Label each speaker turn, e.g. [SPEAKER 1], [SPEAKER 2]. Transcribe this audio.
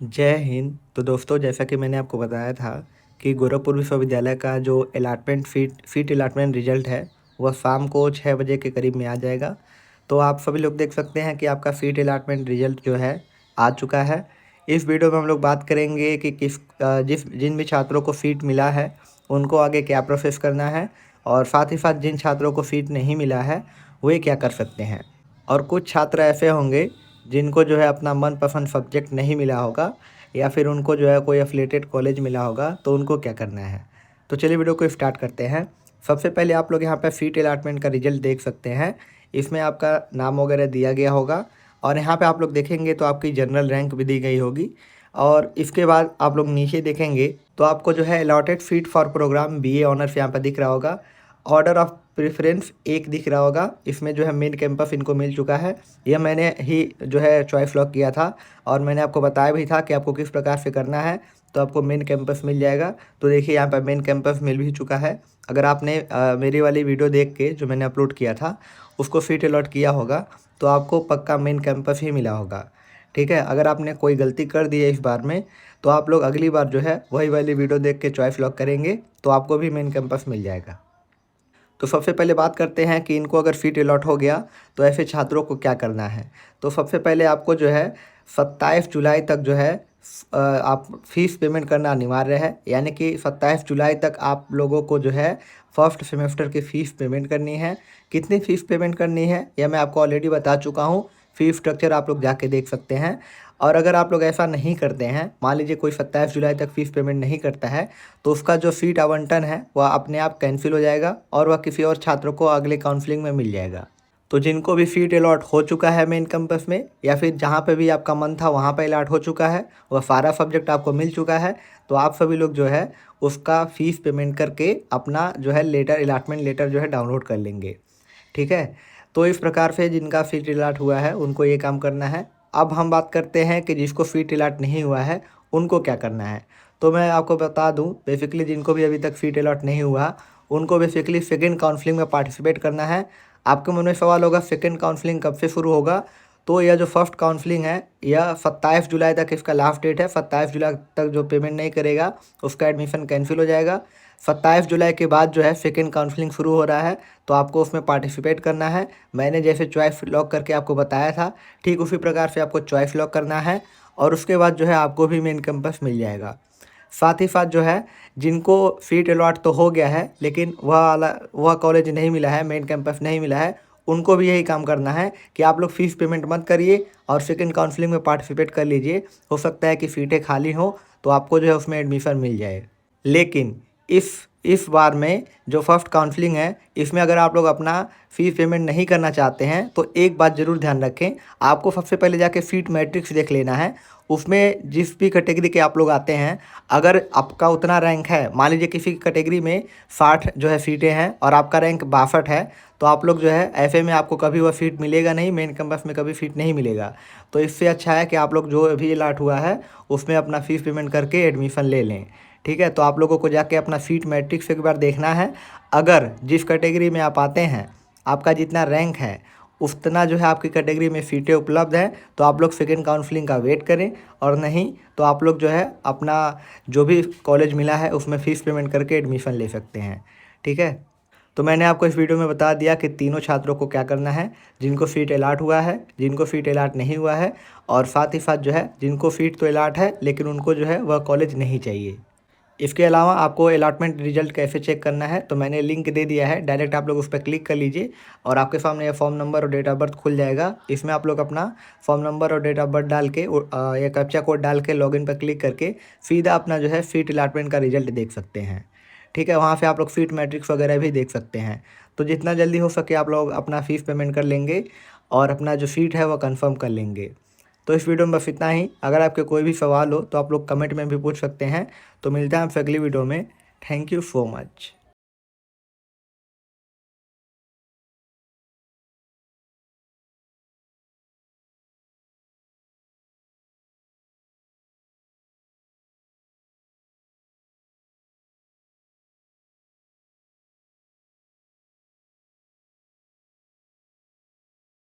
[SPEAKER 1] जय हिंद। तो दोस्तों, जैसा कि मैंने आपको बताया था कि गोरखपुर विश्वविद्यालय का जो अलॉटमेंट सीट अलॉटमेंट रिजल्ट है वह शाम को 6 बजे के करीब में आ जाएगा। तो आप सभी लोग देख सकते हैं कि आपका सीट अलॉटमेंट रिजल्ट जो है आ चुका है। इस वीडियो में हम लोग बात करेंगे कि जिन भी छात्रों को सीट मिला है उनको आगे क्या प्रोसेस करना है, और साथ ही साथ जिन छात्रों को सीट नहीं मिला है वे क्या कर सकते हैं। और कुछ छात्र ऐसे होंगे जिनको जो है अपना मनपसंद सब्जेक्ट नहीं मिला होगा, या फिर उनको जो है कोई एफिलिएटेड कॉलेज मिला होगा, तो उनको क्या करना है। तो चलिए वीडियो को स्टार्ट करते हैं। सबसे पहले आप लोग यहाँ पर सीट अलॉटमेंट का रिजल्ट देख सकते हैं। इसमें आपका नाम वगैरह दिया गया होगा, और यहाँ पे आप लोग देखेंगे तो आपकी जनरल रैंक भी दी गई होगी। और इसके बाद आप लोग नीचे देखेंगे तो आपको जो है allotted seat for programme B A honours यहाँ पर दिख रहा होगा। ऑर्डर ऑफ प्रेफरेंस एक दिख रहा होगा। इसमें जो है मेन कैंपस इनको मिल चुका है। यह मैंने ही जो है चॉइस लॉक किया था, और मैंने आपको बताया भी था कि आपको किस प्रकार से करना है, तो आपको मेन कैंपस मिल जाएगा। तो देखिए यहाँ पर मेन कैंपस मिल भी चुका है। अगर आपने मेरी वाली वीडियो देख के जो मैंने अपलोड किया था उसको सीट अलॉट किया होगा तो आपको पक्का मेन कैंपस ही मिला होगा। ठीक है, अगर आपने कोई गलती कर दी है इस बार में तो आप लोग अगली बार जो है वही वाली वीडियो देख के चॉइस लॉक करेंगे तो आपको भी मेन कैंपस मिल जाएगा। तो सबसे पहले बात करते हैं कि इनको अगर सीट अलॉट हो गया तो ऐसे छात्रों को क्या करना है। तो सबसे पहले आपको जो है 27 जुलाई तक जो है आप फीस पेमेंट करना अनिवार्य है। यानी कि 27 जुलाई तक आप लोगों को जो है फर्स्ट सेमेस्टर की फ़ीस पेमेंट करनी है। कितनी फ़ीस पेमेंट करनी है यह मैं आपको ऑलरेडी बता चुका हूँ। फ़ी स्ट्रक्चर आप लोग जाके देख सकते हैं। और अगर आप लोग ऐसा नहीं करते हैं, मान लीजिए कोई 27 जुलाई तक फ़ीस पेमेंट नहीं करता है, तो उसका जो सीट आवंटन है वह अपने आप कैंसिल हो जाएगा और वह किसी और छात्र को अगले काउंसलिंग में मिल जाएगा। तो जिनको भी सीट अलॉट हो चुका है मेन कैंपस में, या फिर जहाँ पे भी आपका मन था वहाँ पे अलॉट हो चुका है, वह सारा सब्जेक्ट आपको मिल चुका है, तो आप सभी लोग जो है उसका फ़ीस पेमेंट करके अपना जो है लेटर अलॉटमेंट लेटर जो है डाउनलोड कर लेंगे। ठीक है, तो इस प्रकार से जिनका सीट अलॉट हुआ है उनको ये काम करना है। अब हम बात करते हैं कि जिसको सीट अलॉट नहीं हुआ है उनको क्या करना है। तो मैं आपको बता दूं, बेसिकली जिनको भी अभी तक सीट अलॉट नहीं हुआ उनको बेसिकली सेकंड काउंसलिंग में पार्टिसिपेट करना है। आपके मन में सवाल होगा सेकंड काउंसलिंग कब से शुरू होगा। तो यह जो फर्स्ट काउंसलिंग है यह 27 जुलाई तक इसका लास्ट डेट है। 27 जुलाई तक जो पेमेंट नहीं करेगा उसका एडमिशन कैंसिल हो जाएगा। 27 जुलाई के बाद जो है सेकंड काउंसलिंग शुरू हो रहा है, तो आपको उसमें पार्टिसिपेट करना है। मैंने जैसे चॉइस लॉक करके आपको बताया था ठीक उसी प्रकार से आपको चॉइस लॉक करना है, और उसके बाद जो है आपको भी मेन कैंपस मिल जाएगा। साथ ही साथ जो है जिनको सीट अलॉट तो हो गया है लेकिन वह कॉलेज नहीं मिला है, मेन कैंपस नहीं मिला है, उनको भी यही काम करना है कि आप लोग फ़ीस पेमेंट मत करिए और सेकंड काउंसलिंग में पार्टिसिपेट कर लीजिए। हो सकता है कि सीटें खाली हों तो आपको जो है उसमें एडमिशन मिल जाए। लेकिन इस बार में जो फर्स्ट काउंसलिंग है इसमें अगर आप लोग अपना फ़ीस पेमेंट नहीं करना चाहते हैं तो एक बात ज़रूर ध्यान रखें, आपको सबसे पहले जाके सीट मैट्रिक्स देख लेना है। उसमें जिस भी कैटेगरी के आप लोग आते हैं, अगर आपका उतना रैंक है, मान लीजिए किसी कैटेगरी में 60 जो है सीटें हैं और आपका रैंक 62 है, तो आप लोग जो है ऐसे में आपको कभी वह सीट मिलेगा नहीं, मेन कैंपस में कभी सीट नहीं मिलेगा। तो इससे अच्छा है कि आप लोग जो भी अलॉट हुआ है उसमें अपना फ़ीस पेमेंट करके एडमिशन ले लें। ठीक है, तो आप लोगों को जाके अपना सीट मैट्रिक्स एक बार देखना है। अगर जिस कैटेगरी में आप आते हैं आपका जितना रैंक है उतना जो है आपकी कैटेगरी में सीटें उपलब्ध हैं तो आप लोग सेकंड काउंसलिंग का वेट करें, और नहीं तो आप लोग जो है अपना जो भी कॉलेज मिला है उसमें फ़ीस पेमेंट करके एडमिशन ले सकते हैं। ठीक है, तो मैंने आपको इस वीडियो में बता दिया कि तीनों छात्रों को क्या करना है, जिनको सीट अलॉट हुआ है, जिनको सीट अलॉट नहीं हुआ है, और साथ ही साथ जो है जिनको सीट तो अलॉट है लेकिन उनको जो है वह कॉलेज नहीं चाहिए। इसके अलावा आपको अलॉटमेंट रिजल्ट कैसे चेक करना है तो मैंने लिंक दे दिया है, डायरेक्ट आप लोग उस पर क्लिक कर लीजिए और आपके सामने ये फॉर्म नंबर और डेट ऑफ बर्थ खुल जाएगा। इसमें आप लोग अपना फॉर्म नंबर और डेट ऑफ बर्थ डाल के या कैप्चा कोड डाल के लॉगिन पर क्लिक करके सीधा अपना जो है सीट अलॉटमेंट का रिजल्ट देख सकते हैं। ठीक है, वहाँ से आप लोग सीट मैट्रिक्स वगैरह भी देख सकते हैं। तो जितना जल्दी हो सके आप लोग अपना फ़ीस पेमेंट कर लेंगे और अपना जो सीट है वो कन्फर्म कर लेंगे। तो इस वीडियो में बस इतना ही। अगर आपके कोई भी सवाल हो तो आप लोग कमेंट में भी पूछ सकते हैं। तो मिलते हैं आपसे अगली वीडियो में। Thank you so much.